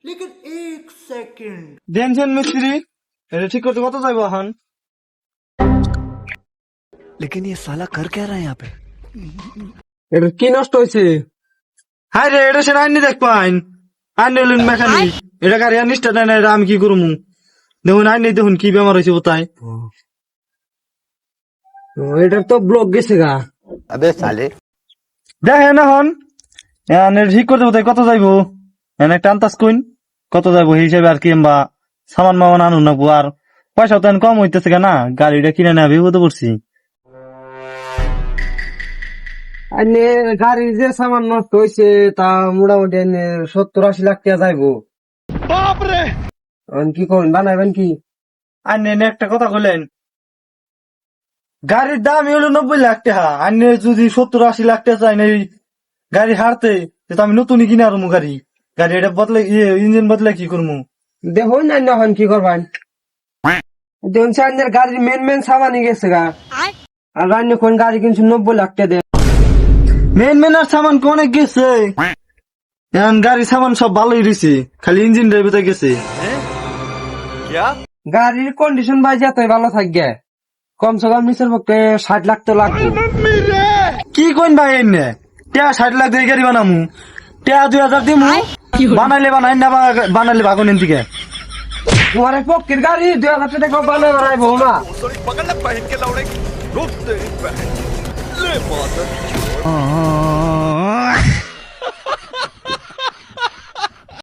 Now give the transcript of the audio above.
लेकिन एक सेकंड দেনছেন মিস্ত্রি এটা ঠিক করতে কত যাইবো এখন? लेकिन ये साला कर क्या रहा है यहाँ पे? এটা কি নষ্ট হয়েছে? হাই রে এটা সেটা আইনি দেখ পাইন আইনি হলেন মেকানিক এটা গাড়ি আর নিষ্ঠা দেয় না এটা আমি কি করবো দেখুন আইনি দেখুন কি বেমার হয়েছে কোথায় এটার তো ব্লক গেছে গা। अबे साले দেখেন এখন এটা ঠিক করতে কোথায় কত যাইবো এনে একটা আন্তাজ কইন কত যাইবো এই হিসাবে আর কি বা সামান মামান আনুন নাকবো আর পয়সাও তো কম হইতেছে কেনা গাড়িটা কিনে নেওয়া বিপদে পড়ছি। আইনে গাড়ির যে সামান নষ্ট হয়েছে তা মোটামুটি 70-80 লাখ টাকা যাইবো। এখন কি করবেন, বানাইবেন কি? আইনে এনে একটা কথা কইলেন গাড়ির দাম হলো 90 লাখ টাকা আইনে যদি 70-80 লাখ টাকা চাই না এই গাড়ি হারতে তো আমি নতুনই কিনে আরমু গাড়ি গাড়ি এটা বদলে ইঞ্জিন বদলে কি করবো দেখুন না এখন কি করবেন। দেখুন আইনের গাড়ির মেন সামানই গেছে গা, আর রান্না কোন গাড়ি কিনছে 90 লাখ টাকা দেয়। মেন আর সামান অনেক গেছে এখন গাড়ির সামান সব ভালোই রয়েছে খালি ইঞ্জিন ড্রাইভে গেছে। क्या? গাড়ির কন্ডিশন বাই যতই ভালো থাকবে কমসে কম নিচের পক্ষে 60 লাখ তো লাগবে। কি কইন ভাই এনে টেয়া 60 লাখ দিয়ে গাড়ি বানামু টেয়া 2000 দিমু বানাইলে বানাই না বানাইলে ভাগন এন থেকে তোমার এই পক্ষের গাড়ি 2000 টাকা বানাই বানাইবো না। पकड़ ले पहन के लौड़े रुक तेरी बहन ले माता